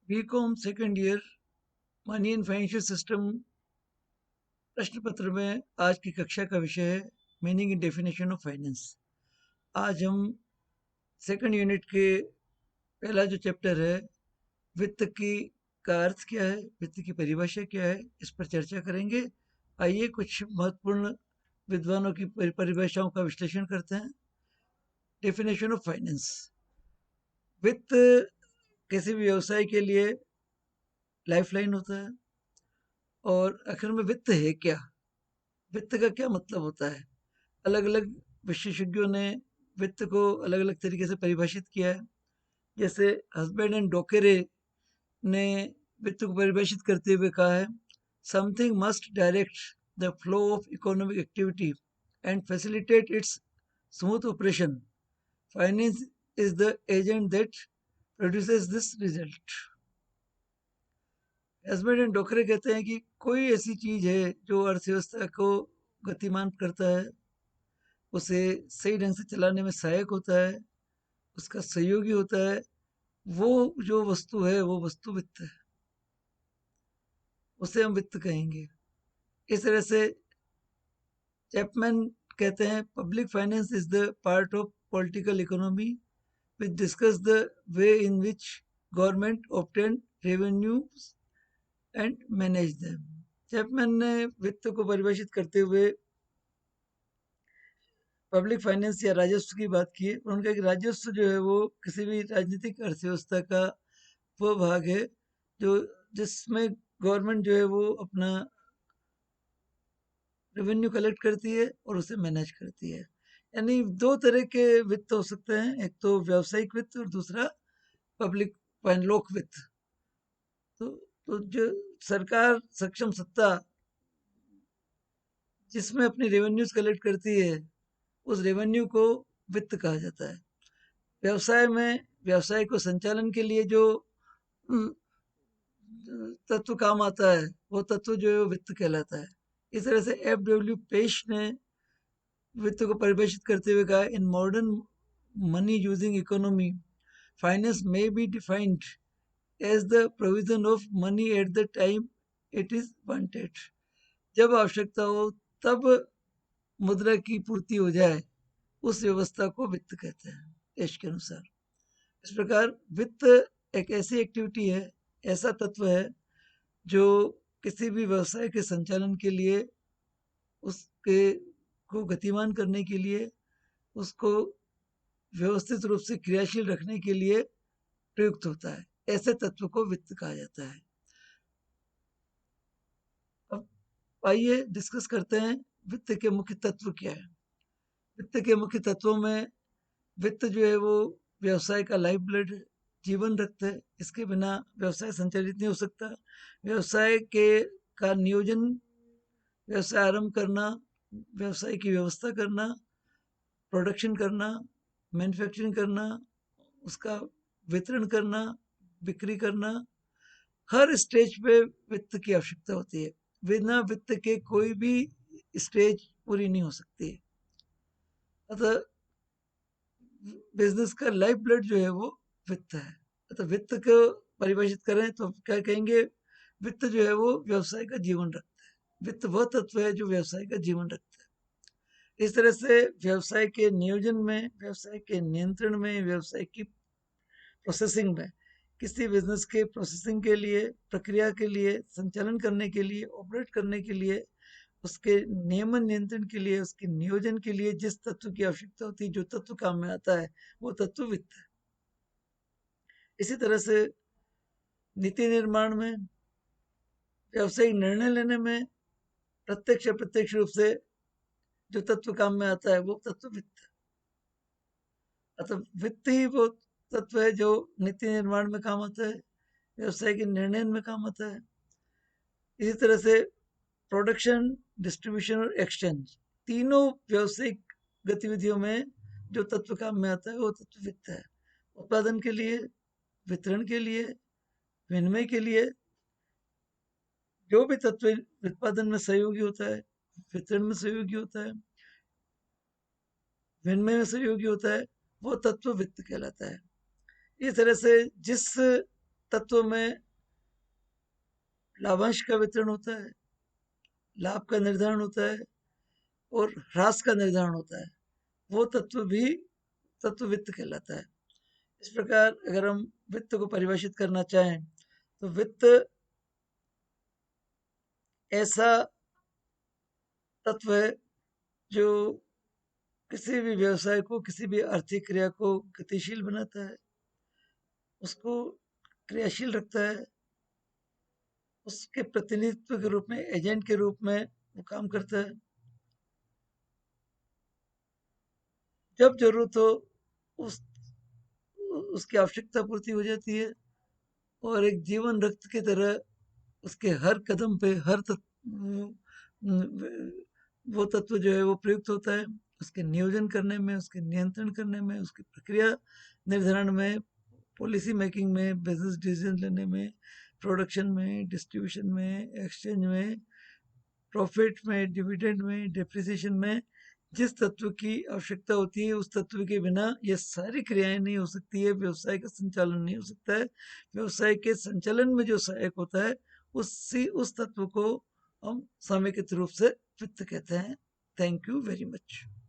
BCom second year money and financial system प्रश्न पत्र में आज की कक्षा का विषय है meaning and definition of finance. आज हम सेकंड यूनिट के पहला जो चैप्टर है वित्त की का अर्थ क्या है, वित्त की परिभाषा क्या है, इस पर चर्चा करेंगे। आइए कुछ महत्वपूर्ण विद्वानों की परिभाषाओं का विश्लेषण करते हैं। Definition of finance. वित्त किसी भी व्यवसाय के लिए लाइफलाइन होता है। और आखिर में वित्त है क्या, वित्त का क्या मतलब होता है। अलग अलग विशेषज्ञों ने वित्त को अलग अलग तरीके से परिभाषित किया है। जैसे हस्बैंड एंड डोकेरे ने वित्त को परिभाषित करते हुए कहा है, something must direct the flow of economic activity and facilitate its smooth operation. Finance is the agent that produces this result. Husband and Dockeray कहते हैं कि कोई ऐसी चीज है जो अर्थव्यवस्था को गतिमान करता है, उसे सही ढंग से चलाने में सहायक होता है, उसका सहयोगी होता है, वो जो वस्तु है वो वस्तु वित्त है, उसे हम वित्त कहेंगे। इस तरह से चैपमैन कहते हैं, public finance is the part of political economy which discuss the way in which government obtain revenues and manage them. Chapman ने वित्त को परिभाषित करते हुए पब्लिक फाइनेंस या राजस्व की बात की है। उन्होंने कहा कि राजस्व जो है वो किसी भी राजनीतिक अर्थव्यवस्था का वो भाग है जो जिसमें गवर्नमेंट जो है वो अपना रेवेन्यू कलेक्ट करती है और उसे मैनेज करती है। यानी दो तरह के वित्त हो सकते हैं, एक तो व्यावसायिक वित्त और दूसरा पब्लिक लोक वित्त। तो, तो जो सरकार सक्षम सत्ता जिसमें अपनी रेवेन्यूज कलेक्ट करती है उस रेवेन्यू को वित्त कहा जाता है। व्यवसाय में व्यवसाय को संचालन के लिए जो तत्व काम आता है वो तत्व जो है वो वित्त कहलाता है। इस तरह से एफ डब्ल्यू पेश ने वित्त को परिभाषित करते हुए कहा, in modern money using economy finance may be defined as the provision of money at the time it is wanted. जब आवश्यकता हो तब मुद्रा की पूर्ति हो जाए, उस व्यवस्था को वित्त कहते हैं देश के अनुसार। इस प्रकार वित्त एक ऐसी एक्टिविटी है, ऐसा तत्व है जो किसी भी व्यवसाय के संचालन के लिए, उसके को गतिमान करने के लिए, उसको व्यवस्थित रूप से क्रियाशील रखने के लिए प्रयुक्त होता है। ऐसे तत्व को वित्त कहा जाता है। अब आइए डिस्कस करते हैं वित्त के मुख्य तत्व क्या है। वित्त के मुख्य तत्वों में वित्त जो है वो व्यवसाय का लाइफ ब्लड है, जीवन रक्त है। इसके बिना व्यवसाय संचालित नहीं हो सकता। व्यवसाय के का नियोजन, व्यवसाय आरंभ करना, व्यवसाय की व्यवस्था करना, प्रोडक्शन करना, मैन्युफैक्चरिंग करना, उसका वितरण करना, बिक्री करना, हर स्टेज पे वित्त की आवश्यकता होती है। बिना वित्त के कोई भी स्टेज पूरी नहीं हो सकती है। अतः बिजनेस का लाइफ ब्लड जो है वो वित्त है। अतः वित्त को परिभाषित करें तो क्या कहेंगे, वित्त जो है वो व्यवसाय का जीवन रखता है। वित्त वह तत्व है जो व्यवसाय का जीवन रखता है। इस तरह से व्यवसाय के नियोजन में, व्यवसाय के नियंत्रण में, व्यवसाय की प्रोसेसिंग में, किसी बिजनेस के प्रोसेसिंग के लिए, प्रक्रिया के लिए, संचालन करने के लिए, ऑपरेट करने के लिए, उसके नियमन नियंत्रण के लिए, उसके नियोजन के लिए जिस तत्व की आवश्यकता होती है, जो तत्व काम में आता है, वो तत्व वित्त है। इसी तरह से नीति निर्माण में, व्यावसायिक निर्णय लेने में प्रत्यक्ष अप्रत्यक्ष रूप से जो तत्व काम में आता है वो तत्व वित्त है। अतः वित्त ही वो तत्व है जो नीति निर्माण में काम आता है, व्यवसाय के निर्णय में काम आता है। इसी तरह से प्रोडक्शन, डिस्ट्रीब्यूशन और एक्सचेंज, तीनों व्यावसायिक गतिविधियों में जो तत्व काम में आता है वो तत्व वित्त है। उत्पादन के लिए, वितरण के लिए, विनिमय के लिए, जो भी तत्व उत्पादन में सहयोगी होता है, वितरण में सहयोगी होता है, विनिमय में सहयोगी होता है, वो तत्व वित्त कहलाता है। इस तरह से जिस तत्व में लाभांश का वितरण होता है, लाभ का निर्धारण होता है और ह्रास का निर्धारण होता है। वो तत्व भी तत्व वित्त कहलाता है। इस प्रकार अगर हम वित्त को परिभाषित करना चाहें तो वित्त ऐसा तत्व है जो किसी भी व्यवसाय को, किसी भी आर्थिक क्रिया को गतिशील बनाता है, उसको क्रियाशील रखता है, उसके प्रतिनिधित्व के रूप में, एजेंट के रूप में वो काम करता है। जब जरूरत हो उस उसकी आवश्यकता पूर्ति हो जाती है और एक जीवन रक्त की तरह उसके हर कदम पे हर वो तत्व जो है वो प्रयुक्त होता है, उसके नियोजन करने में, उसके नियंत्रण करने में, उसकी प्रक्रिया निर्धारण में, पॉलिसी मेकिंग में, बिजनेस डिसीजन लेने में, प्रोडक्शन में, डिस्ट्रीब्यूशन में, एक्सचेंज में, प्रॉफिट में, डिविडेंड में, डेप्रिसिएशन में जिस तत्व की आवश्यकता होती है उस तत्व के बिना ये सारी क्रियाएं नहीं हो सकती है, व्यवसाय का संचालन नहीं हो सकता है। व्यवसाय के संचालन में जो सहायक होता है उस तत्व को हम समेकित रूप से वित्त कहते हैं। Thank you very much.